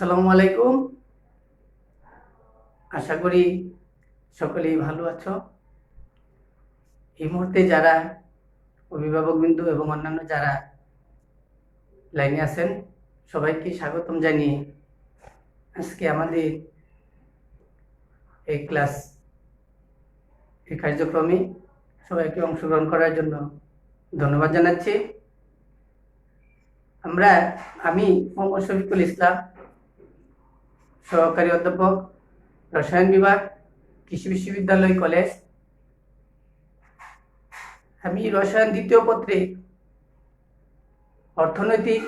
আসসালামু আলাইকুম। আশা করি সকলেই ভালো আছো। এই মুহূর্তে যারা অভিভাবকবৃন্দ এবং অন্যান্য যারা লাইনে আছেন সবাইকে স্বাগতম জানিয়ে আজকে আমাদের এই কার্যক্রমে সবাইকে অংশগ্রহণ করার জন্য ধন্যবাদ জানাচ্ছি। আমি মোহাম্মদ শফিকুল ইসলাম, সহকারী অধ্যাপক, রসায়ন বিভাগ, কৃষি বিশ্ববিদ্যালয় কলেজ। আমি রসায়ন দ্বিতীয় পত্রে অর্থনৈতিক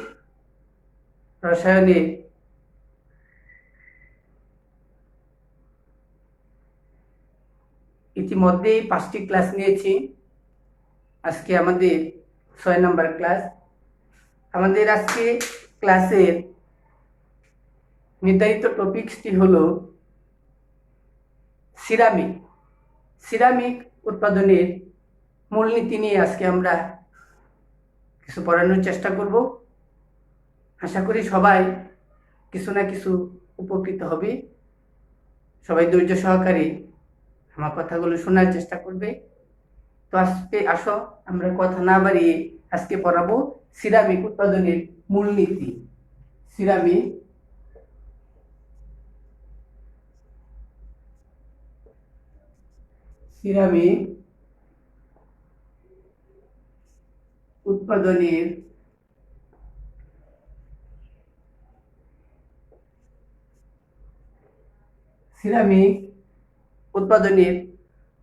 রসায়নে ইতিমধ্যেই 5টি ক্লাস নিয়েছি। আজকে আমাদের 6 নম্বর ক্লাস। আমাদের আজকে ক্লাসের নির্ধারিত টপিকসটি হলো সিরামিক উৎপাদনের মূলনীতি নিয়ে আজকে আমরা কিছু পড়ানোর চেষ্টা করব। আশা করি সবাই কিছু না কিছু উপকৃত হবে। সবাই ধৈর্য সহকারে আমার কথাগুলো শোনার চেষ্টা করবে। তো আজকে আসো আমরা কথা না বাড়িয়ে আজকে পড়াবো সিরামিক উৎপাদনের মূলনীতি। সিরামিক উৎপাদনের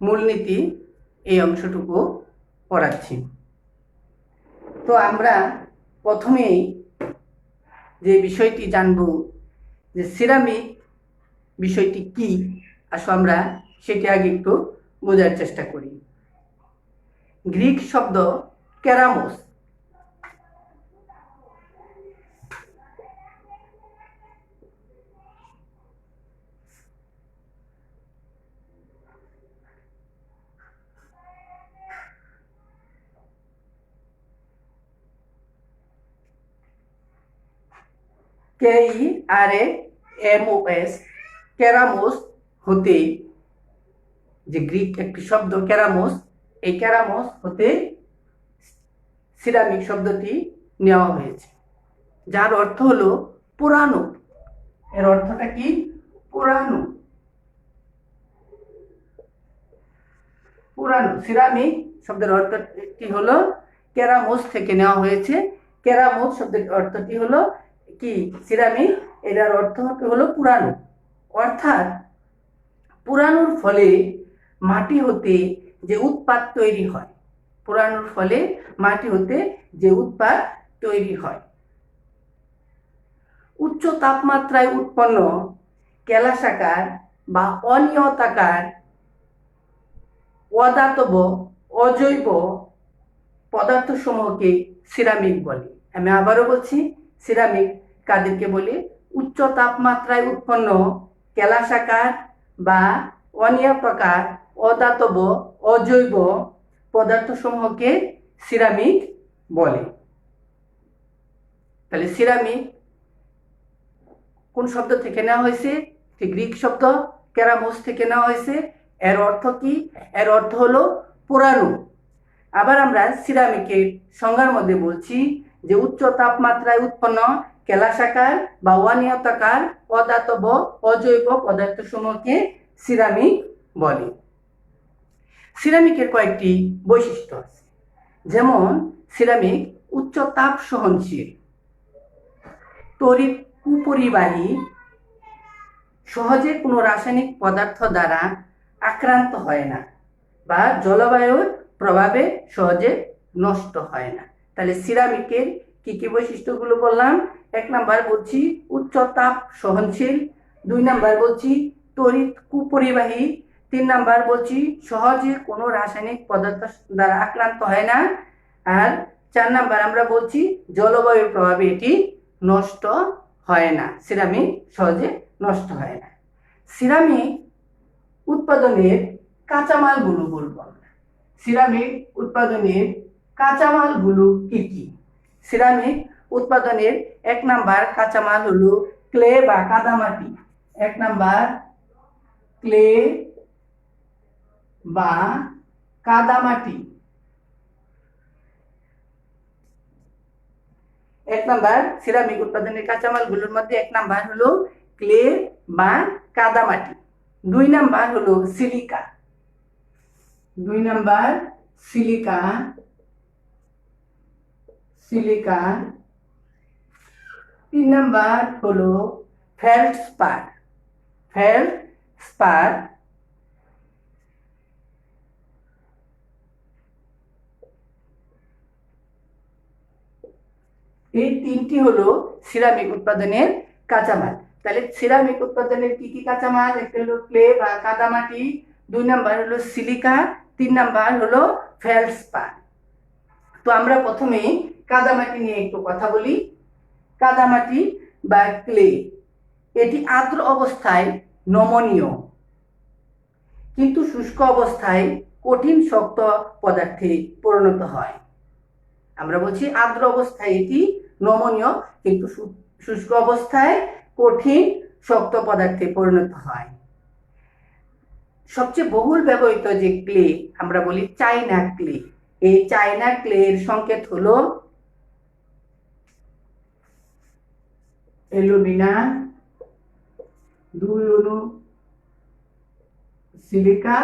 মূলনীতি এই অংশটুকু পড়াচ্ছি। তো আমরা প্রথমেই যে বিষয়টি জানব যে সিরামিক বিষয়টি কি, আসো আমরা সেটি আগে একটু বোঝার চেষ্টা করি। গ্রিক শব্দ কেরামোস, KERAMOS, কেরামোস হতে, যে গ্রিক একটি শব্দ কেরামোস, এই কেরামোস হতে সিরামিক শব্দটি নেওয়া হয়েছে, যার অর্থ হলো পুরানো। এর অর্থটা কি? পুরানো। সিরামিক শব্দের অর্থটি হলো কেরামোস থেকে নেওয়া হয়েছে। কেরামোস শব্দের অর্থটি হলো কি? সিরামিক। এটার অর্থ হলো পুরানো। অর্থাৎ পুরানোর ফলে মাটি হতে যে উৎপাদ তৈরি হয়, পুরানোর ফলে মাটি হতে যে উৎপাদ তৈরি হয়, উচ্চ তাপমাত্রায় উৎপন্ন কেলাসাকার বা অনিয়তাকার অধাতব অজৈব পদার্থসমূহকে সিরামিক বলে। আমি আবারও বলছি, সিরামিক কাদেরকে বলে? উচ্চ তাপমাত্রায় উৎপন্ন কেলাসাকার বা অনিয়তাকার অধাতব অজৈব পদার্থসমূহকে সিরামিক বলে। তাহলে সিরামিক কোন শব্দ থেকে নেওয়া হয়েছে? গ্রিক শব্দ কেরামোস থেকে নেওয়া হয়েছে। এর অর্থ কি? এর অর্থ হলো পুরানো। আবার আমরা সিরামিকের সংজ্ঞার মধ্যে বলছি যে উচ্চ তাপমাত্রায় উৎপন্ন কেলাসাকার বা অনিয়তাকার অধাতব অজৈব পদার্থসমূহকে সিরামিক বলে। সিরামিকের কয়েকটি বৈশিষ্ট্য আছে, যেমন সিরামিক উচ্চ তাপ সহনশীল, তড়িৎ কুপরিবাহী, সহজে কোনো রাসায়নিক পদার্থ দ্বারা আক্রান্ত হয় না বা জলবায়ুর প্রভাবে সহজে নষ্ট হয় না। তাহলে সিরামিকের কি কি বৈশিষ্ট্যগুলো বললাম? 1 নাম্বার বলছি উচ্চ তাপ সহনশীল, 2 নাম্বার বলছি তড়িৎ কুপরিবাহী, 3 নাম্বার বলছি সহজে কোনো রাসায়নিক পদার্থ দ্বারা আক্রান্ত হয় না, আর 4 নাম্বার আমরা বলছি জলবায়ুর প্রভাবে এটি নষ্ট হয় না। সিরামিক সহজে নষ্ট হয় না। সিরামিক উৎপাদনের কাঁচামালগুলো বলবো আমরা। সিরামিক উৎপাদনের কাঁচামালগুলো কি কি? সিরামিক উৎপাদনের 1 নাম্বার কাঁচামাল হলো ক্লে বা কাদামাটি। 1 নাম্বার ক্লে বা কাদামাটি। 1 নাম্বার সিরামিক উৎপাদনের কাঁচামালগুলোর মধ্যে 1 নাম্বার হলো ক্লে বা কাদামাটি। 2 নাম্বার হলো silica. 2 number silica. Silica. 3 number হলো ফেল্ডস্পার। ফেল্ডস্পার। এই তিনটি হলো সিরামিক উৎপাদনের কাঁচামাল। তাহলে সিরামিক উৎপাদনের কি কি কাঁচামাল? একটা হলো ক্লে বা কাদামাটি, 2 নাম্বার হলো সিলিকা, 3 নাম্বার হলো ফেল্ডস্পার। তো আমরা প্রথমে কাদামাটি নিয়ে একটু কথা বলি। কাদামাটি বা ক্লে এটি আর্দ্র অবস্থায় নমনীয়, কিন্তু শুষ্ক অবস্থায় কঠিন শক্ত পদার্থে পরিণত হয়। আমরা বলছি আর্দ্র অবস্থায় এটি নমনীয়, কিন্তু শুষ্ক অবস্থায় কঠিন শক্ত পদার্থে পরিণত হয়। সবচেয়ে বহুল ব্যবহৃত যে ক্লে আমরা বলি চাইনা ক্লে। এই চাইনা ক্লে এর সংকেত হলো অ্যালুমিনা, 2 অণু সিলিকা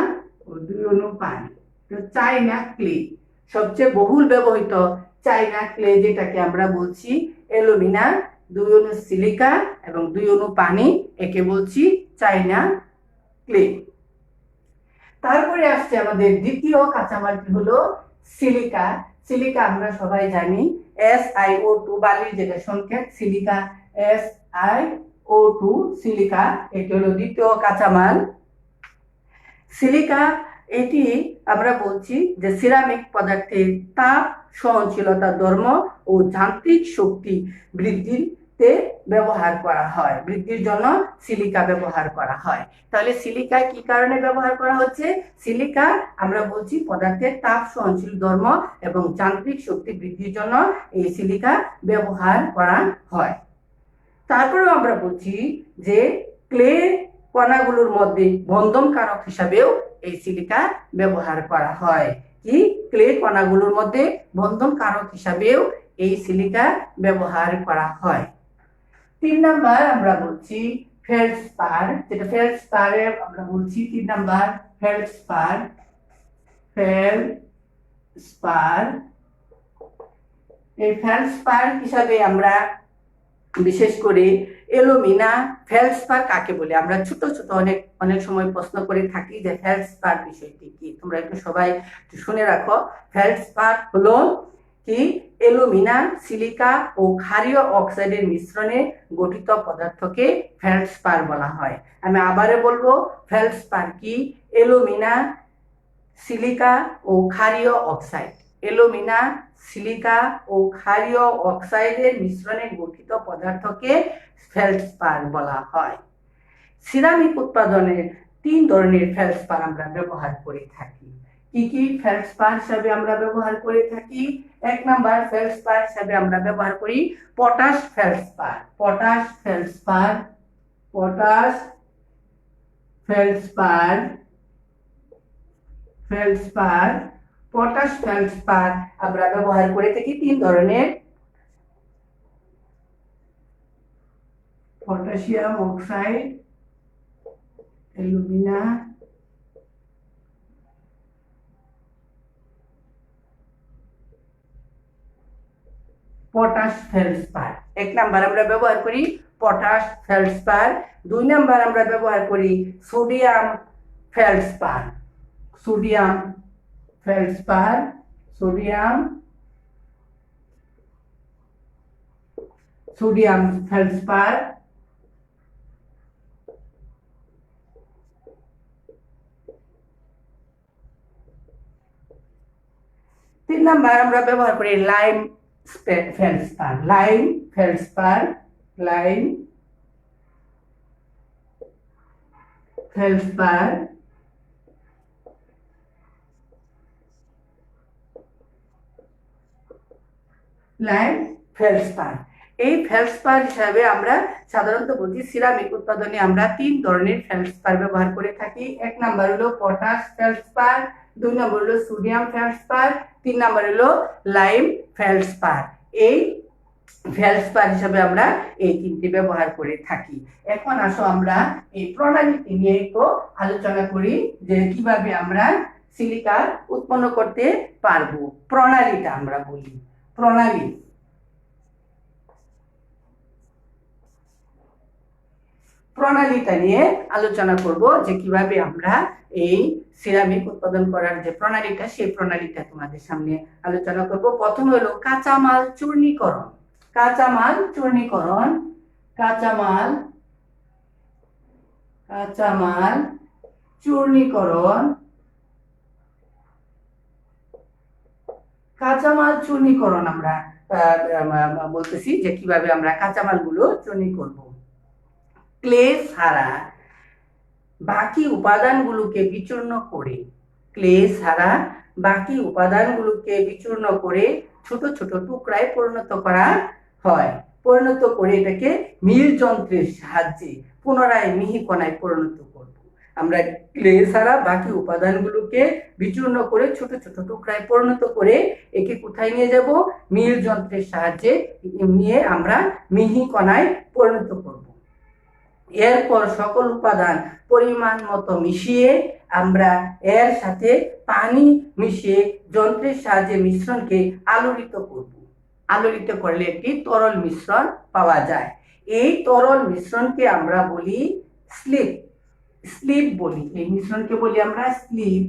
ও 2 অণু পানি। তো চাইনা ক্লে সবচেয়ে বহুল ব্যবহৃত চাইনা ক্লে, যেটাকে আমরা বলছি অ্যালুমিনা, 2 অণু সিলিকা এবং 2 অণু পানি, একে বলছি চাইনা ক্লে। তারপরে আসছে আমাদের দ্বিতীয় কাঁচামালটি হলো সিলিকা। সিলিকা আমরা সবাই জানি SiO2 বালির যেটা সংকেত, সিলিকা SiO2 সিলিকা, এটি হলো দ্বিতীয় কাঁচামাল। সিলিকা এটি আমরা বলছি যে সিরামিক পদার্থের তাপ সহনশীলতা ধর্ম ও যান্ত্রিক শক্তি বৃদ্ধিতে ব্যবহার করা হয়, বৃদ্ধির জন্য সিলিকা ব্যবহার করা হয়। তাহলে সিলিকা কি কারণে ব্যবহার করা হচ্ছে? সিলিকা আমরা বলছি পদার্থের তাপ সহনশীল ধর্ম এবং যান্ত্রিক শক্তি বৃদ্ধির জন্য এই সিলিকা ব্যবহার করা হয়। তারপরেও আমরা বলছি যে ক্লে কণাগুলোর মধ্যে বন্ধনকারক হিসাবেও এই সিলিকা ব্যবহার করা হয়। কি? ক্লে কণাগুলোর মধ্যে বন্ধনকারক হিসাবেও এই সিলিকা ব্যবহার করা হয়। 3 নাম্বার আমরা বলছি ফেল্ডস্পার, যেটা ফেল্ডস্পারে আমরা বলছি 3 নাম্বার ফেল্ডস্পার। ফেল্ডস্পার এই ফেল্ডস্পার হিসাবে আমরা বিশেষ করে অ্যালুমিনা, ফেল্ডস্পার কাকে বলে? আমরা ছোট ছোট অনেক সময় প্রশ্ন করে থাকি যে ফেল্ডস্পার বিষয়টি কি, তোমরা একটু সবাই শুনে রাখো। ফেল্ডস্পার হলো কি? অ্যালুমিনা, সিলিকা ও ক্ষারীয় অক্সাইডের মিশ্রণে গঠিত পদার্থকে ফেল্ডস্পার বলা হয়। আমি আবারও বলবো, ফেল্ডস্পার কি? অ্যালুমিনা, সিলিকা ও ক্ষারীয় অক্সাইড। অ্যালুমিনা, সিলিকা ও ক্ষারীয় অক্সাইডের মিশ্রণে গঠিত পদার্থকে ফেল্ডস্পার বলা হয়। সিরামিক উৎপাদনে 3 ধরনের ফেল্ডস্পার আমরা ব্যবহার করে থাকি। কি কি ফেল্ডস্পার হিসাবে আমরা ব্যবহার করে থাকি? 1 নাম্বার ফেল্ডস্পার হিসাবে আমরা ব্যবহার করি potash feldspar. Potash feldspar. Potash feldspar. Feldspar. Potash feldspar আমরা ব্যবহার করে থাকি 3 ধরনের। Potassium oxide, alumina, potash feldspar. 1 number আমরা ব্যবহার করি পটাশ ফেল্ডস্পার। 2 নাম্বার আমরা ব্যবহার করি sodium feldspar. Sodium feldspar. Sodium feldspar. 3 number আমরা ব্যবহার করি lime feldspar. Lime feldspar. Lime feldspar. Lime feldspar. এই ফেলসপার হিসাবে আমরা সাধারণত বলছি সিরামিক উৎপাদনে আমরা 3 ধরনের ফেলসপার ব্যবহার করে থাকি। 1 নাম্বার হলো পটাশ ফেলসপার, 2 নাম্বার হলো সোডিয়াম ফেলসপার, 3 নাম্বার হলো লাইম ফেলসপার। এই ফেলসপার হিসাবে আমরা এই তিনটি ব্যবহার করে থাকি। এখন আসো আমরা এই প্রণালীটি নিয়ে একটু আলোচনা করি যে কিভাবে আমরা সিলিকা উৎপন্ন করতে পারবো। প্রণালীটা আমরা বলি, প্রণালীটা নিয়ে আলোচনা করব যে কিভাবে আমরা এই সিরামিক উৎপাদন করার যে প্রণালীটা, সেই প্রণালীটা তোমাদের সামনে আলোচনা করব। প্রথম হলো কাঁচামাল চূর্ণীকরণ। কাঁচামাল চূর্ণীকরণ আমরা বলতেছি যে কিভাবে আমরা কাঁচামাল গুলো চূর্ণী করব। ক্লে ছাড়া বাকি উপাদানগুলোকে বিচূর্ণ করে ছোট ছোট টুকরায় পরিণত করা হয়। পরিণত করে এটাকে মিল যন্ত্রের সাহায্যে পুনরায় মিহি কণায় পরিণত করব। আমরা ক্লে ছাড়া বাকি উপাদানগুলোকে বিচূর্ণ করে ছোট ছোট টুকরায় পরিণত করে একে কোথায় নিয়ে যাব? মিল যন্ত্রের সাহায্যে নিয়ে আমরা মিহি কণায় পরিণত করব। এরপর সকল উপাদান পরিমাণ মতো মিশিয়ে আমরা এর সাথে পানি মিশিয়ে যন্ত্রের সাহায্যে মিশ্রণকে আলোড়িত করব। আলোড়িত করলে একটি তরল মিশ্রণ পাওয়া যায়। এই তরল মিশ্রণকে আমরা বলি স্লিপ বলি। এই মিশ্রণকে বলি আমরা স্লিপ।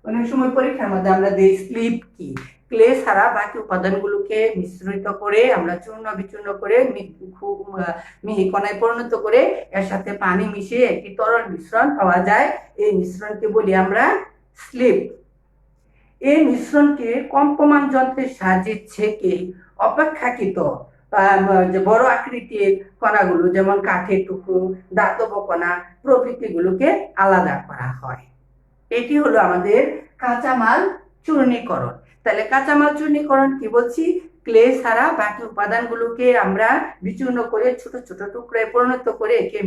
অনেক সময় পরীক্ষার মধ্যে আমরা দেই স্লিপ কি। ক্লে ছাড়া বাকি উপাদানগুলোকে মিশ্রিত করে আমরা চূর্ণ বিচূর্ণ করে খুব মিহি কণায় পরিণত করে এর সাথে পানি মিশিয়ে একটি তরল মিশ্রণ পাওয়া যায়। এই মিশ্রণকে বলি আমরা স্লিপ। এই মিশ্রণকে কম্পমান যন্ত্রের সাহায্যে ছেঁকে অপেক্ষাকৃত যে বড় আকৃতির কণাগুলো, যেমন কাঠের টুকরো, ধাতব কণা প্রভৃতিগুলোকে আলাদা করা হয়। এটি হলো আমাদের কাঁচামাল চূর্ণীকরণ। তাহলে কাঁচামাল চূর্ণীকরণ কি বলছি? ক্লে ছাড়া বাকি উপাদানগুলোকে আমরা বিচূর্ণ করে ছোট ছোট টুকরায় পরিণত করে একে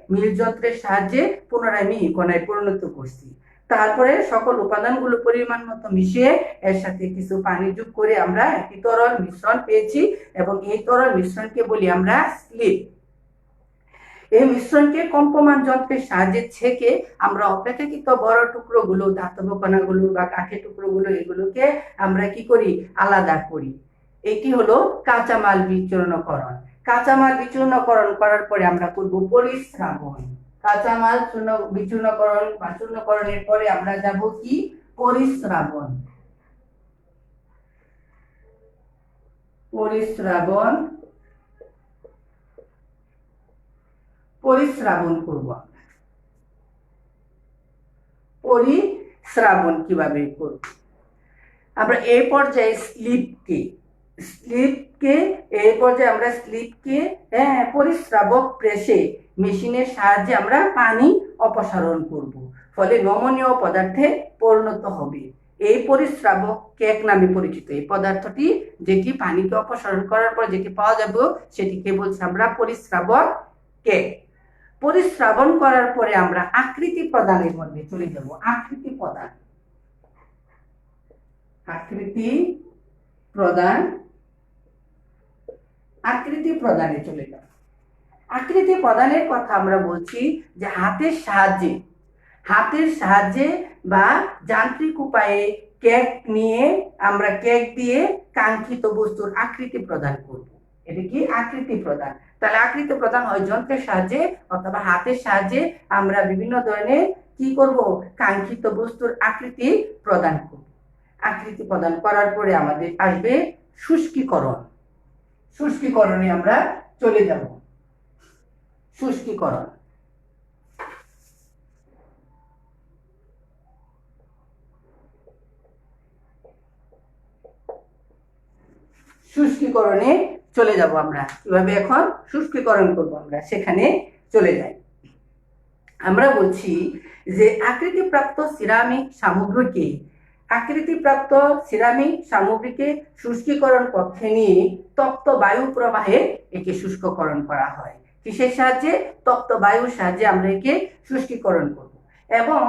মিল যন্ত্রের সাহায্যে পুনরায় মিহি কণায় পরিণত করছি। তারপরে সকল উপাদানগুলো পরিমাণ মতো মিশিয়ে এর সাথে কিছু পানি যোগ করে আমরা একটি তরল মিশ্রণ পেয়েছি এবং এই তরল মিশ্রণকে বলি আমরা স্লিপ। এই মিশ্রণকে কম্পমান যন্ত্রের সাহায্যে ছেঁকে আমরা অপেক্ষাকৃত বড় টুকরোগুলো, ধাতব কণাগুলো বা কাঠের টুকরোগুলো, এগুলোকে আমরা কি করি? আলাদা করি। এটি হলো কাঁচামাল বিচূর্ণকরণ। কাঁচামাল বিচূর্ণকরণ করার পরে আমরা করব পরিস্রাবণ। কাঁচামাল বিচূর্ণকরণ বা চূর্ণকরণের পরে আমরা যাব কি? পরিস্রাবণ। পরিস্রাবণ করব। পরিস্রাবণ কিভাবে করব? আমরা এই পর্যায়ে স্লিপকে পরিস্রাবক প্রেসে মেশিনের সাহায্যে আমরা পানি অপসারণ করব। ফলে নমনীয় পদার্থে পরিণত হবে। এই পরিস্রাবক কেক নামে পরিচিত। এই পদার্থটি যেটি পানিকে অপসারণ করার পর যেটি পাওয়া যাবে সেটিকে বলছি আমরা পরিস্রাবক কেক। পরিস্রাবণ করার পরে আমরা আকৃতি প্রদানের মধ্যে চলে যাব। আকৃতি প্রদানে চলে যাব। আকৃতি প্রদানের কথা আমরা বলছি যে হাতের সাহায্যে বা যান্ত্রিক উপায়ে কেক দিয়ে কাঙ্ক্ষিত বস্তুর আকৃতি প্রদান করব। এটা কি? আকৃতি প্রদান। তাহলে আকৃতি প্রদান হয় যন্ত্রের সাহায্যে অথবা হাতের সাহায্যে। আমরা বিভিন্ন ধরনের কি করব? কাঙ্ক্ষিত বস্তুর আকৃতি প্রদান করব। আকৃতি প্রদান করার পরে আমাদের আসবে শুষ্কীকরণ। শুষ্কীকরণে আমরা চলে যাব। শুষ্কীকরণে চলে যাব আমরা। কিভাবে এখন শুষ্কীকরণ করব? আমরা সেখানে চলে যাই। আমরা বলছি যে আকৃতিপ্রাপ্ত সিরামিক সামগ্রীকে আকৃতিপ্রাপ্ত সিরামিক সামগ্রীকে শুষ্কীকরণ কক্ষে নিয়ে তপ্ত বায়ু প্রবাহে একে শুষ্ককরণ করা হয়। কিসের সাহায্যে? তপ্ত বায়ুর সাহায্যে আমরা একে শুষ্কীকরণ করব। এবং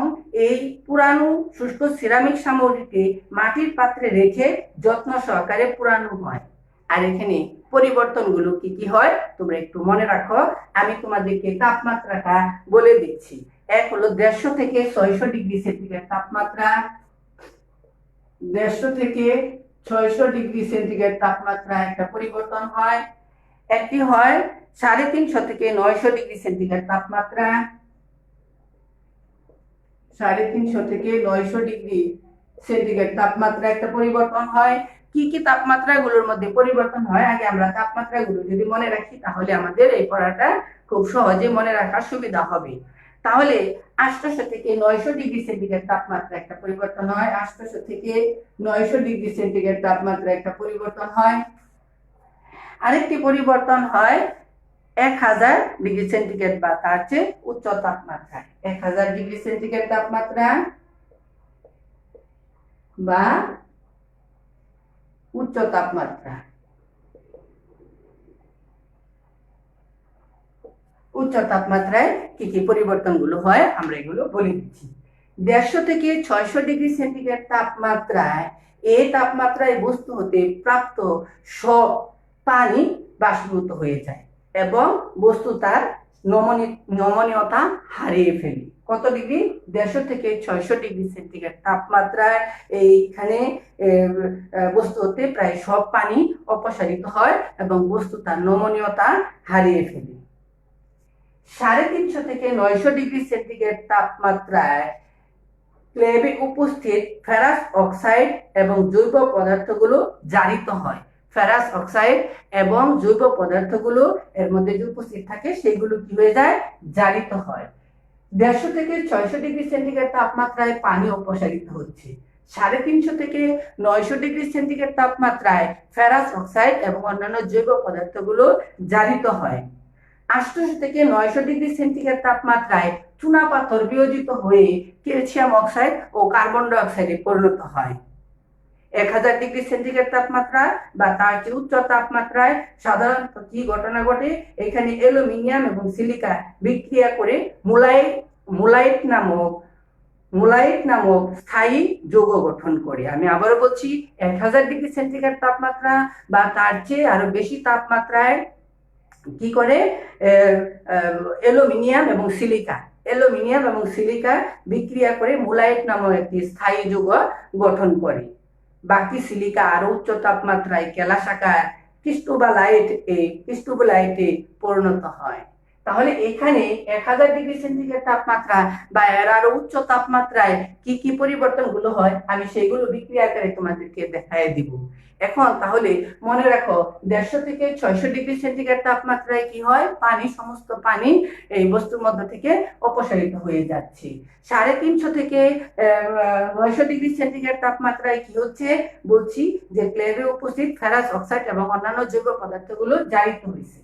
এই পুরানো শুষ্ক সিরামিক সামগ্রীকে মাটির পাত্রে রেখে যত্ন সহকারে পুরানো হয়। আর এখানে পরিবর্তনগুলো কি কি হয় তোমরা একটু মনে রাখো। আমি তোমাদেরকে তাপমাত্রাটা বলে দিচ্ছি। এক হলো 150 থেকে 600 ডিগ্রি সেন্টিগ্রেড তাপমাত্রা, 150 থেকে 600 ডিগ্রি সেন্টিগ্রেড তাপমাত্রা একটা পরিবর্তন হয়। একটি হয় 350 থেকে 900 ডিগ্রি সেন্টিগ্রেড তাপমাত্রা, 350 থেকে 900 ডিগ্রি সেন্টিগ্রেড তাপমাত্রা একটা পরিবর্তন হয়। কি কি তাপমাত্রাগুলোর মধ্যে পরিবর্তন হয় আগে আমরা তাপমাত্রাগুলো যদি মনে রাখি তাহলে আমাদের এই পড়াটা খুব সহজে মনে রাখার সুবিধা হবে। তাহলে 800 থেকে 900 ডিগ্রি সেন্টিগ্রেড তাপমাত্রা একটা পরিবর্তন হয়, 800 থেকে 900 ডিগ্রি সেন্টিগ্রেড তাপমাত্রা একটা পরিবর্তন হয়। আরেকটি পরিবর্তন হয় 1000 ডিগ্রি সেন্টিগ্রেড বা তার চেয়ে উচ্চ তাপমাত্রা, 1000 ডিগ্রি সেন্টিগ্রেড তাপমাত্রা বা উচ্চ তাপমাত্রা। উচ্চ তাপমাত্রায় কি কি পরিবর্তনগুলো হয় আমরা এগুলো বলে দিচ্ছি। 150 থেকে 600 ডিগ্রি সেন্টিগ্রেড তাপমাত্রায় এই তাপমাত্রায় বস্তু হতে প্রাপ্ত সব পানি বাষ্পীভূত হয়ে যায় এবং বস্তু তার নমনীয়তা হারিয়ে ফেলে। কত ডিগ্রি? 150 থেকে 600 ডিগ্রি সেন্টিগ্রেড তাপমাত্রায় এইখানে বস্তু হতে প্রায় সব পানি অপসারিত হয় এবং বস্তু তার নমনীয়তা হারিয়ে ফেলে। 350 থেকে 900 ডিগ্রি সেন্টিগ্রেড তাপমাত্রায় স্ল্যাবে উপস্থিত ফেরাস অক্সাইড এবং জৈব পদার্থগুলো জারিত হয়। ফেরাস অক্সাইড এবং জৈব পদার্থগুলো এর মধ্যে যে উপস্থিত থাকে সেগুলো কি হয়ে যায়? জারিত হয়। 150 থেকে 600 ডিগ্রি সেন্টিগ্রেড তাপমাত্রায় পানি অপসারিত হচ্ছে। 350 থেকে 900 ডিগ্রি সেন্টিগ্রেড তাপমাত্রায় ফেরাস অক্সাইড এবং অন্যান্য জৈব পদার্থগুলো জারিত হয়। 800 থেকে 900 ডিগ্রি সেন্টিগ্রেড তাপমাত্রায় চুনা পাথর বিয়োজিত হয়ে ক্যালসিয়াম অক্সাইড ও কার্বন ডাই অক্সাইডে পরিণত হয়। 1000 ডিগ্রি সেন্টিগ্রেড তাপমাত্রা বা তার চেয়ে উচ্চ তাপমাত্রায় সাধারণত কি ঘটনা ঘটে? এখানে অ্যালুমিনিয়াম এবং সিলিকা বিক্রিয়া করে মুলাইট নামক স্থায়ী যৌগ গঠন করে। আমি আবারও বলছি, 1000 ডিগ্রি সেন্টিগ্রেড তাপমাত্রা বা তার চেয়ে আরো বেশি তাপমাত্রায় কি করে? অ্যালুমিনিয়াম এবং সিলিকা বিক্রিয়া করে মুলাইট নামক একটি স্থায়ী যৌগ গঠন করে। বাকি সিলিকা আরো উচ্চ তাপমাত্রায় কেলাস আকার ক্রিস্টোবালাইটে পরিণত হয়। তাহলে এখানে 1000 ডিগ্রি সেন্টিগ্রেড তাপমাত্রা বা এর আরো উচ্চ তাপমাত্রায় কি কি পরিবর্তনগুলো হয় আমি সেগুলো বিক্রিয়া করে তোমাদেরকে দেখায় দিব। এখন তাহলে মনে রাখো 150 থেকে 600 ডিগ্রি সেন্টিগ্রেড তাপমাত্রায় কি হয়? সমস্ত পানি এই বস্তুর মধ্যে থেকে অপসারিত হয়ে যাচ্ছে। 350 থেকে 900 ডিগ্রি সেন্টিগ্রেড তাপমাত্রায় কি হচ্ছে? বলছি যে ক্লেবে উপস্থিত ফেরাস অক্সাইড এবং অন্যান্য জৈব পদার্থগুলো জারিত হয়েছে।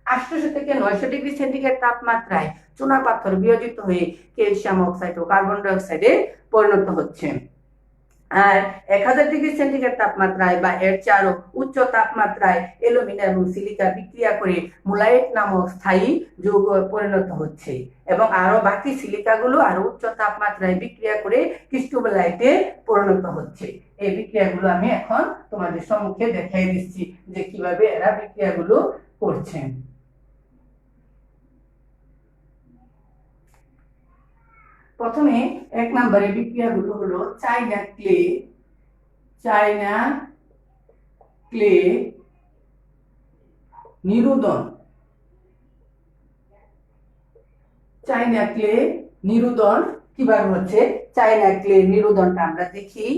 800 থেকে 900 ডিগ্রি সেন্টিগ্রেড তাপমাত্রায় চুনা পাথর বিয়োজিত হয়ে ক্যালসিয়াম অক্সাইড ও কার্বন ডাই অক্সাইডে পরিণত হচ্ছে। আর 1000 ডিগ্রি সেন্টিগ্রেড তাপমাত্রায় বা এর চেয়ে আরো উচ্চ তাপমাত্রায় অ্যালুমিনিয়াম এবং সিলিকা বিক্রিয়া করে মুলাইট নামক স্থায়ী যৌগ পরিণত হচ্ছে এবং আরো বাকি সিলিকাগুলো আরো উচ্চ তাপমাত্রায় বিক্রিয়া করে ক্রিস্টোবালাইটে পরিণত হচ্ছে। এই বিক্রিয়াগুলো আমি এখন তোমাদের সম্মুখে দেখাই দিচ্ছি যে কিভাবে এরা বিক্রিয়াগুলো করছে। প্রথমে 1 নম্বরে বিক্রিয়াগুলো হলো চায়না ক্লে নিরুদন। চায়না ক্লে নিরুদন কিভাবে হচ্ছে? চায়না ক্লে নিরুদনটা আমরা দেখি।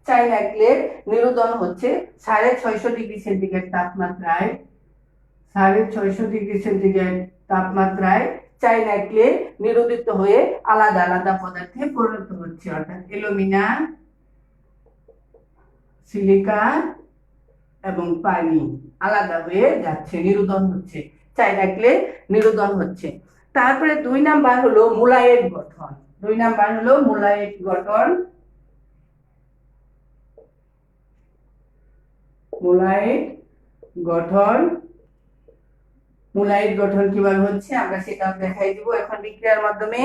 চায়না ক্লের নিরুদন হচ্ছে 650 ডিগ্রি সেন্টিগ্রেড তাপমাত্রায়, 650 ডিগ্রি সেন্টিগ্রেড তাপমাত্রায় চায়না ক্লে নিরোদিত হয়ে আলাদা আলাদা পদার্থে পরিণত হচ্ছে, অর্থাৎ অ্যালুমিনিয়াম, সিলিকা এবং পানি আলাদা হয়ে যাচ্ছে, নিরোধন হচ্ছে, চাই রাখলে নিরোধন হচ্ছে। তারপরে 2 নাম্বার হলো মুলায়েট গঠন। 2 নাম্বার হলো মুলায়েট গঠন। মুলায়েট গঠন, মুলায়েট গঠন কিভাবে হচ্ছে আমরা সেটাও দেখাই দিব এখন বিক্রিয়ার মাধ্যমে।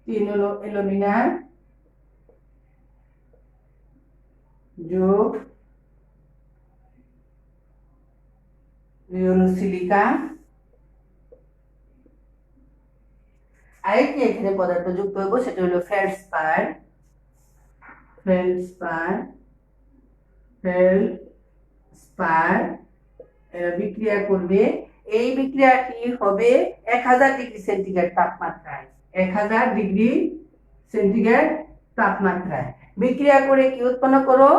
3 হলো অ্যালুমিনিয়াম যোগ 2 হলো সিলিকা। আরেকটি এখানে পদার্থ যুক্ত হইব, সেটা হলো ফেলসপার। ফেলসপার ফেলসপার বিক্রিয়া করবে। এই বিক্রিয়াটি হবে 1000 ডিগ্রি সেন্টিগ্রেড তাপমাত্রায়। 1000 ডিগ্রি সেন্টিগ্রেড তাপমাত্রায় বিক্রিয়া করে কি উৎপন্ন করো?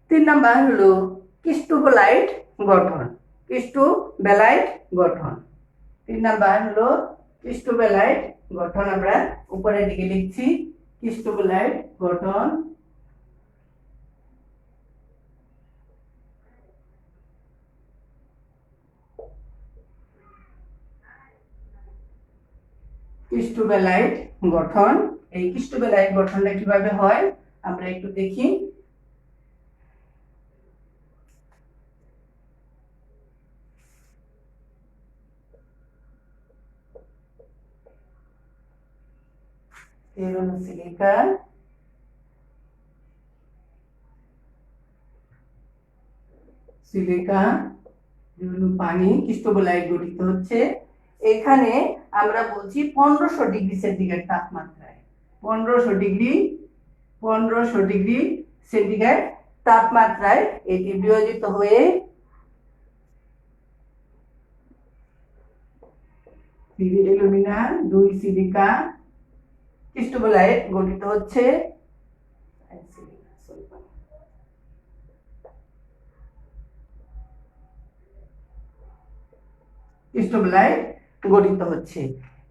তিন নাম্বার হলো ক্রিস্টোবেলাইট গঠন। ক্রিস্টোবেলাইট গঠন 3 নাম্বার হলো ক্রিস্টোবেলাইট গঠন। আমরা উপরের দিকে লিখছি ক্রিস্টোবেলাইট গঠন। ক্রিস্টোবেলাইট গঠন, এই ক্রিস্টোবেলাইট গঠনটা কিভাবে হয় আমরা একটু দেখি। সিলিকা সিলিকা পানি ক্রিস্টোবেলাইট গঠিত হচ্ছে। এখানে আমরা বলছি 1500 ডিগ্রি সেন্টিগ্রেড তাপমাত্রায়। 1500 ডিগ্রি সেন্টিগ্রেড তাপমাত্রায় এটি বিয়োজিত হয়ে অ্যালুমিনিয়াম 2 সিলিকা ক্রিস্টোবেলাইট গঠিত হচ্ছে। ক্রিস্টোবেলাইট গঠিত হচ্ছে।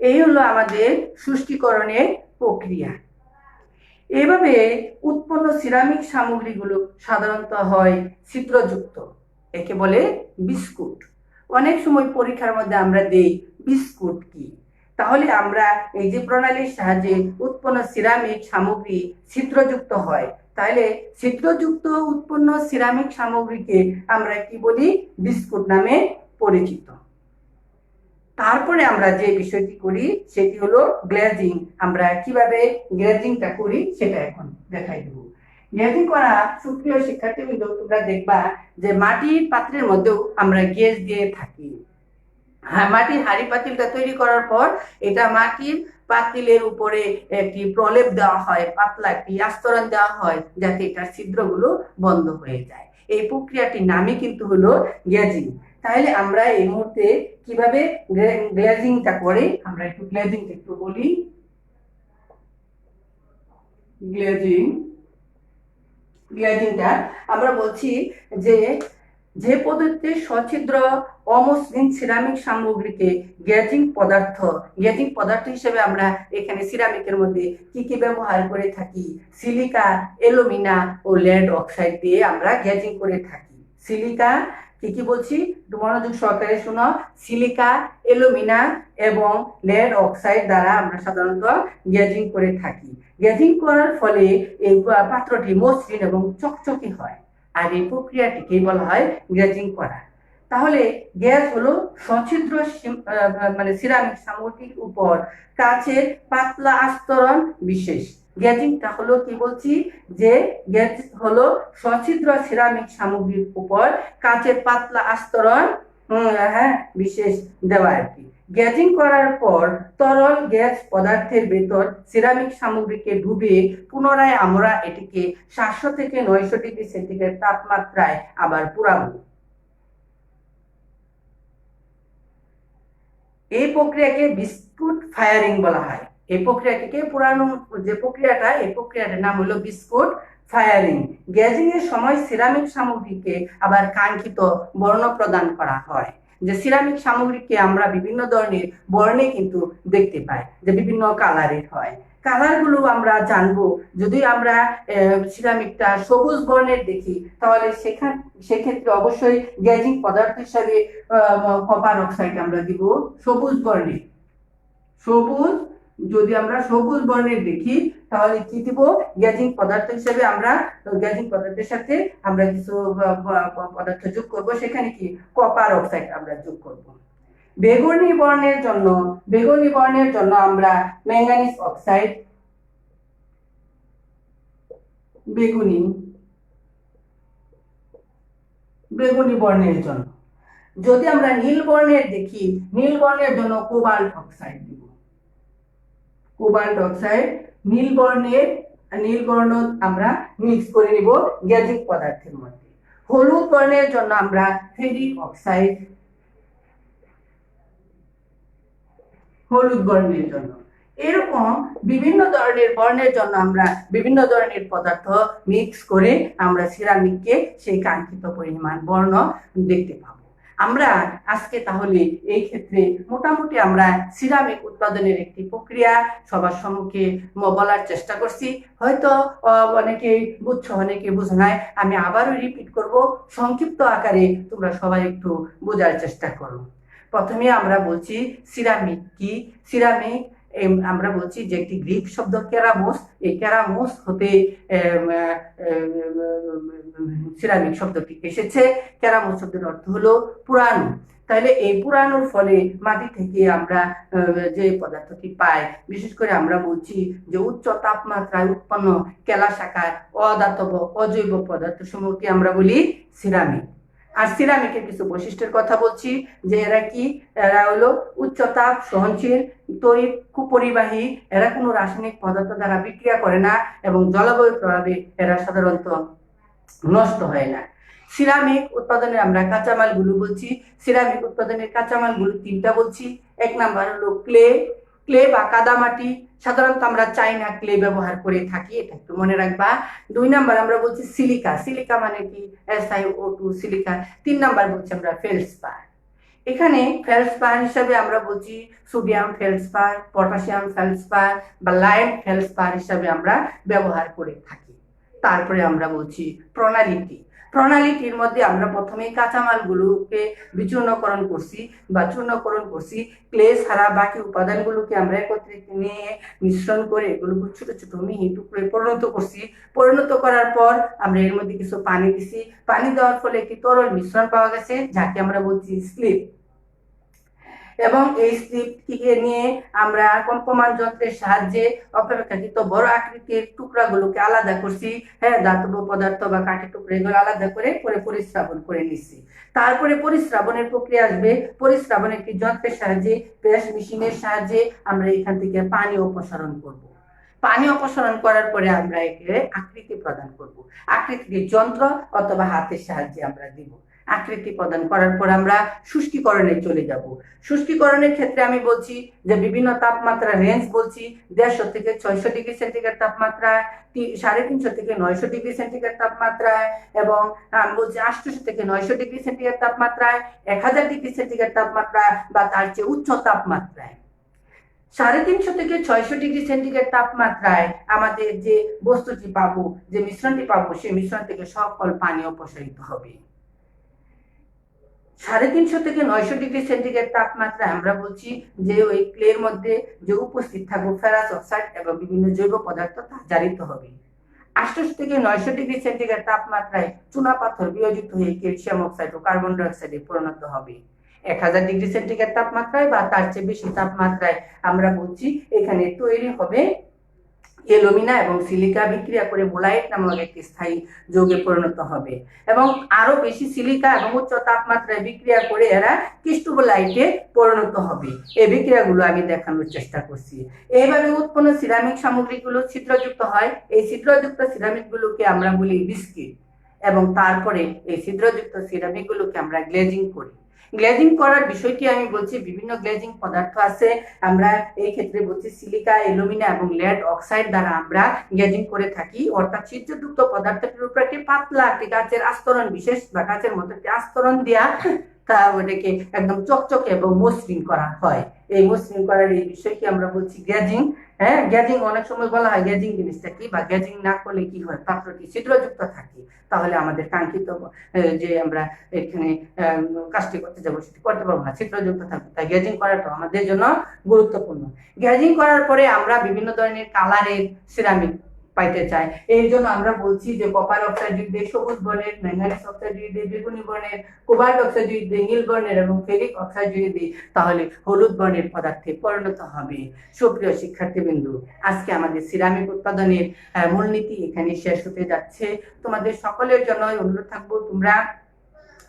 এই হলো আমাদের শুষ্কীকরণের প্রক্রিয়া। এভাবে উৎপন্ন সিরামিক সামগ্রীগুলো সাধারণত হয় ছিদ্রযুক্ত, একে বলে বিস্কুট। অনেক সময় পরীক্ষার মধ্যে আমরা দেই বিস্কুট কি, তাহলে আমরা এই যে প্রণালীর সাহায্যে উৎপন্ন সিরামিক সামগ্রী ছিদ্রযুক্ত হয়, তাহলে ছিদ্রযুক্ত উৎপন্ন সিরামিক সামগ্রীকে আমরা কি বলি? বিস্কুট নামে পরিচিত। তারপরে আমরা যে বিষয়টি করি সেটি হলো গ্লেজিং। আমরা কিভাবে গ্লেজিংটা করি সেটা এখন দেখাই দেব। গ্লেজিং করা সুপ্রিয় শিক্ষার্থীবৃন্দ, তোমরা দেখবা যে মাটির পাত্রের মধ্যেও আমরা গ্লেজ দিয়ে থাকি। হ্যাঁ, মাটির হাঁড়ি পাতিলটা তৈরি করার পর এটা মাটির পাতিলের উপরে একটি প্রলেপ দেওয়া হয়, পাতলা একটি আস্তরণ দেওয়া হয়, যাতে এটার ছিদ্রগুলো বন্ধ হয়ে যায়। এই প্রক্রিয়াটির নামই কিন্তু হলো গ্লেজিং। তাহলে আমরা এই মুহূর্তে কিভাবে গ্লেজিংটা করে আমরা একটু গ্লেজিংটা একটু বলি। গ্লেজিংটা আমরা বলছি যে পদ্ধতিতে সছিদ্র অমসৃণ সিরামিক সামগ্রীকে গ্লেজিং পদার্থ হিসেবে আমরা এখানে সিরামিকের মধ্যে কি কি ব্যবহার করে থাকি? সিলিকা, অ্যালুমিনা ও লেড অক্সাইড দিয়ে আমরা গ্লেজিং করে থাকি। সিলিকা কি কি বলছি মনোযোগ সহকারে শোনো। সিলিকা, অ্যালুমিনা এবং লেড অক্সাইড দ্বারা আমরা সাধারণত গ্লেজিং করে থাকি। গ্লেজিং করার ফলে এই পাত্রটি মসৃণ এবং চকচকে হয়, আর এই প্রক্রিয়াটিকে বলা হয় গ্লেজিং করা। তাহলে গ্লেজ হলো সছিদ্র সিরামিক সামগ্রীর উপর কাচের পাতলা আস্তরণ বিশেষ। গ্লেজিংটা হলো কি বলছি যে গ্লেজ হলো সছিদ্র সিরামিক সামগ্রীর উপর কাচের পাতলা আস্তরণ বিশেষ দেওয়া আর কি। গ্লেজিং করার পর তরল গ্যাস পদার্থের ভেতর সিরামিক সামগ্রীকে ডুবিয়ে পুনরায় আমরা এটিকে 700 থেকে 900 ডিগ্রি সেন্টিগ্রেড তাপমাত্রায় আবার পুরাবো। এই প্রক্রিয়াকে বিস্কুট ফায়ারিং বলা হয়। এই প্রক্রিয়াটিকে পুরানো যে প্রক্রিয়াটার নাম হলো বিস্কুট ফায়ারিং, গ্লেজিং এর সময় সিরামিক সামগ্রীকে আবার কাঙ্ক্ষিত বর্ণ প্রদান করা হয়। যে সিরামিক সামগ্রীকে আমরা বিভিন্ন ধরনের বর্ণে কিন্তু দেখতে পাই, যে বিভিন্ন কালারের হয়। কালারগুলো আমরা জানবো, যদি আমরা সিরামিকটা সবুজ বর্ণের দেখি তাহলে সেক্ষেত্রে অবশ্যই গ্লেজিং পদার্থ হিসাবে কপার অক্সাইড আমরা দিব সবুজ বর্ণে। সবুজ, যদি আমরা সবুজ বর্ণের দেখি তাহলে কি দিব, গ্লেজিং পদার্থ হিসেবে আমরা গ্লেজিং পদার্থের সাথে আমরা কিছু পদার্থ যোগ করব, সেখানে কি কপার অক্সাইড আমরা যোগ করব। বেগুনি বর্ণের জন্য আমরা ম্যাঙ্গানিজ অক্সাইড, বেগুনি বর্ণের জন্য। যদি আমরা নীল বর্ণের দেখি, নীল বর্ণের জন্য কোবাল্ট অক্সাইড দিব। কোবাল্ট অক্সাইড নীল বর্ণ আমরা মিক্স করে নিব গ্লেজিং পদার্থের মধ্যে। হলুদ বর্ণের জন্য আমরা ফেরিক অক্সাইড, হলুদ বর্ণের জন্য। এরকম বিভিন্ন ধরনের বর্ণের জন্য আমরা বিভিন্ন ধরনের পদার্থ মিক্স করে আমরা সিরামিককে সেই কাঙ্ক্ষিত পরিমাণ বর্ণ দেখতে পাবো। আমরা আজকে তাহলে এই ক্ষেত্রে মোটামুটি আমরা সিরামিক উৎপাদনের একটি প্রক্রিয়া সবার সম্মুখে বলার চেষ্টা করছি। হয়তো অনেকে বুঝছো, অনেকে বুঝো নাই। আমি আবারও রিপিট করব, সংক্ষিপ্ত আকারে তোমরা সবাই একটু বোঝার চেষ্টা করো। প্রথমে আমরা বলছি সিরামিক কি। সিরামিক আমরা বলছি যে একটি গ্রিক শব্দ কেরামোস, এই কেরামোস হতে সিরামিক শব্দটি এসেছে। কেরামোস শব্দের অর্থ হলো পুরানো। তাহলে এই পুরানোর ফলে মাটি থেকে আমরা যে পদার্থটি পাই, বিশেষ করে আমরা বলছি যে উচ্চ তাপমাত্রায় উৎপন্ন কেলাসাকার অধাতব অজৈব পদার্থ সমূহকে আমরা বলি সিরামিক। আর সিরামিকের কিছু বৈশিষ্ট্যের কথা বলছি, যে এরা হলো উচ্চ তাপ সহনশীল, তড়িৎ কুপরিবাহী, এরা কোনো রাসায়নিক পদার্থ দ্বারা বিক্রিয়া করে না এবং জলবায়ুর প্রভাবে এরা সাধারণত নষ্ট হয় না। সিরামিক উৎপাদনের আমরা কাঁচামালগুলো বলছি। সিরামিক উৎপাদনের কাঁচামালগুলো তিনটা বলছি। এক নাম্বার হলো ক্লে বা কাদামাটি, সাধারণত আমরা চাইনা ক্লে ব্যবহার করে থাকি, এটা একটু মনে রাখবা। 2 নাম্বার আমরা বলছি সিলিকা মানে কি SiO2 সিলিকা। 3 নাম্বার বলছি আমরা ফেলসপার। এখানে ফেলসপার হিসাবে আমরা বলছি সোডিয়াম ফেলসপার, পটাশিয়াম ফেলসপার বা লাইম ফেলসপার হিসাবে আমরা ব্যবহার করে থাকি। তারপরে আমরা বলছি প্রণালীটির মধ্যে আমরা প্রথমে কাঁচামালগুলোকে চূর্ণকরণ করছি। ক্লে ছাড়া বাকি উপাদানগুলোকে আমরা একত্রিত নিয়ে মিশ্রণ করে এগুলোকে ছোট ছোট মিহি টুকরোয় পরিণত করার পর আমরা এর মধ্যে কিছু পানি দিছি। পানি দেওয়ার ফলে একটি তরল মিশ্রণ পাওয়া গেছে, যাকে আমরা বলছি স্লিপ। এবং এই স্লিপটিকে নিয়ে আমরা কম্পমান যন্ত্রের সাহায্যে অপেক্ষাকৃত বড় আকৃতির টুকরাগুলোকে আলাদা করছি। ধাতব পদার্থ বা কাঠি টুকরা এগুলো আলাদা করে পরিস্রাবন করে নিচ্ছি। তারপরে পরিস্রাবনের প্রক্রিয়া আসবে। পরিস্রাবনের একটি যন্ত্রের সাহায্যে, প্রেস মেশিনের সাহায্যে আমরা এখান থেকে পানি অপসারণ করব। পানি অপসারণ করার পরে আমরা একে আকৃতি প্রদান করব। আকৃতিকে যন্ত্র অথবা হাতের সাহায্যে আমরা দিব। আকৃতি প্রদান করার পর আমরা শুষ্কীকরণে চলে যাব। শুষ্কীকরণের ক্ষেত্রে আমি বলছি যে বিভিন্ন তাপমাত্রা রেঞ্জ বলছি, 150 থেকে 600 ডিগ্রি সেন্টিগ্রেড তাপমাত্রায়, 350 থেকে 900 ডিগ্রি সেন্টিগ্রেড তাপমাত্রায়, এবং আমি বলছি 800 থেকে 900 ডিগ্রি সেন্টিগ্রেড তাপমাত্রায়, 1000 ডিগ্রি সেন্টিগ্রেড তাপমাত্রায় বা তার চেয়ে উচ্চ তাপমাত্রায়। 350 থেকে 600 ডিগ্রি সেন্টিগ্রেড তাপমাত্রায় আমাদের যে বস্তুটি পাবো, যে মিশ্রণটি পাবো, সেই মিশ্রণ থেকে সকল পানি অপসারিত হবে। 350 থেকে 900 ডিগ্রি সেন্টিগ্রেড তাপমাত্রায় আমরা বলছি যে ওই ক্লের মধ্যে যে উপস্থিত থাকবে ফেরাস অক্সাইড এবং বিভিন্ন জৈব পদার্থ তা জারিত হবে। 800 থেকে 900 ডিগ্রি সেন্টিগ্রেড তাপমাত্রায় চুনা পাথর বিয়োজিত হয়ে ক্যালসিয়াম অক্সাইড ও কার্বন ডাই অক্সাইডে পরিণত হবে। 1000 ডিগ্রি সেন্টিগ্রেড তাপমাত্রায় বা তার চেয়ে বেশি তাপমাত্রায় আমরা বলছি এখানে তৈরি হবে অ্যালুমিনা এবং সিলিকা বিক্রিয়া করে বোলাইট নামক একটি স্থায়ী যৌগে পরিণত হবে, এবং আরো বেশি সিলিকা এবং উচ্চ তাপমাত্রায় বিক্রিয়া করে এরা ক্রিস্টোবোলাইটে পরিণত হবে। এই বিক্রিয়াগুলো আমি দেখানোর চেষ্টা করছি। এইভাবে উৎপন্ন সিরামিক সামগ্রীগুলো ছিদ্রযুক্ত হয়। এই ছিদ্রযুক্ত সিরামিকগুলোকে আমরা বলি বিস্কিট, এবং তারপরে এই ছিদ্রযুক্ত সিরামিকগুলোকে আমরা গ্লেজিং করি। গ্লেজিং করার বিষয়টি আমি বলছি, বিভিন্ন গ্লেজিং পদার্থ আছে। আমরা এই ক্ষেত্রে বলছি সিলিকা, অ্যালুমিনা এবং লেড অক্সাইড দ্বারা আমরা গ্লেজিং করে থাকি, অর্থাৎ ছিদ্রযুক্ত পদার্থটির উপর একটি পাতলা একটি কাচের আস্তরণ, বিশেষ বা কাচের মতো একটি আস্তরণ দেয়া, তা ওটাকে একদম চকচকে এবং মসৃণ করা হয়। এই মসৃণ করার এই বিষয়কে আমরা বলছি গ্লেজিং। হ্যাঁ, গ্লেজিং অনেক সময় বলা হয় গ্লেজিং জিনিসটা কি, বা গ্লেজিং না করলে কি হয়, পাত্রটি ছিদ্রযুক্ত থাকে, তাহলে আমাদের কাঙ্ক্ষিত যে আমরা এখানে কাজটি করতে যাবো সেটি করতে পারবো না, ছিদ্রযুক্ত থাকবে। তাই গ্লেজিং করাটা আমাদের জন্য গুরুত্বপূর্ণ। গ্লেজিং করার পরে আমরা বিভিন্ন ধরনের কালারের সিরামিক পাইতে চাই। এই জন্য আমরা বলছি যে কপার অক্সাইড যদি দেই সবুজ বর্ণের, ম্যাঙ্গানিজ অক্সাইড যদি দেই বেগুনি বর্ণের, কোবাল্ট অক্সাইড যদি দেই নীল বর্ণের এবং ফেরিক অক্সাইড যদি দিই তাহলে হলুদ বর্ণের পদার্থে পরিণত হবে। সুপ্রিয় শিক্ষার্থীবৃন্দু, আজকে আমাদের সিরামিক উৎপাদনের মূলনীতি এখানে শেষ হতে যাচ্ছে। তোমাদের সকলের জন্য অনুরোধ থাকবো, তোমরা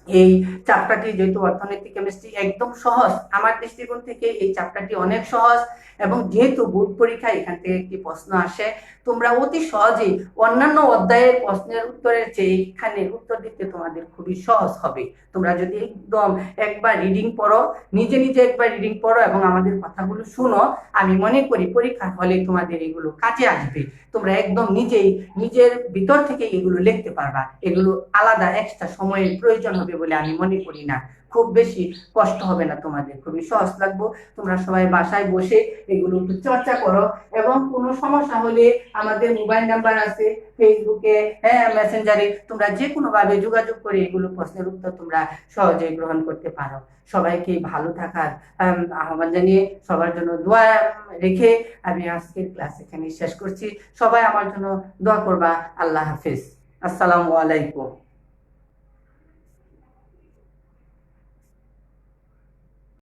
এই চ্যাপ্টারটি, যেহেতু অর্থনীতি কেমিস্ট্রি একদম সহজ, আমার দৃষ্টিকোণ থেকে এই চ্যাপ্টারটি অনেক সহজ, এবং যেহেতু বোর্ড পরীক্ষায় এখান থেকে একটি প্রশ্ন আসে, তোমরা অতি সহজেই অন্যান্য অধ্যায়ের প্রশ্নের উত্তরের চেয়ে এখানে উত্তর দিতে তোমাদের খুবই সহজ হবে। তোমরা যদি একদম একবার রিডিং পড়ো, নিজে নিজে একবার রিডিং পড়ো এবং আমাদের কথাগুলো শুনো, আমি মনে করি পরীক্ষার হলে তোমাদের এগুলো কাজে আসবে। তোমরা একদম নিজেই নিজের ভিতর থেকে এগুলো লিখতে পারবা। এগুলো আলাদা এক্সট্রা সময়ের প্রয়োজন হবে বলে আমি মনে করি না। খুব বেশি কষ্ট হবে না তোমাদের, খুবই সহজ লাগবে। তোমরা সবাই বাসায় বসে এগুলো একটু চর্চা করো, এবং কোনো সমস্যা হলে আমাদের মোবাইল নাম্বার আছে, ফেসবুকে, হ্যাঁ, মেসেঞ্জারে, তোমরা যে কোনো ভাবে যোগাযোগ করে এগুলো প্রশ্নের উত্তর তোমরা সহজে গ্রহণ করতে পারো। সবাইকে ভালো থাকার আহ্বান জানিয়ে সবার জন্য দোয়া রেখে আমি আজকের ক্লাস এখানে শেষ করছি। সবাই আমার জন্য দোয়া করবা। আল্লাহ হাফিজ। আসসালামু আলাইকুম।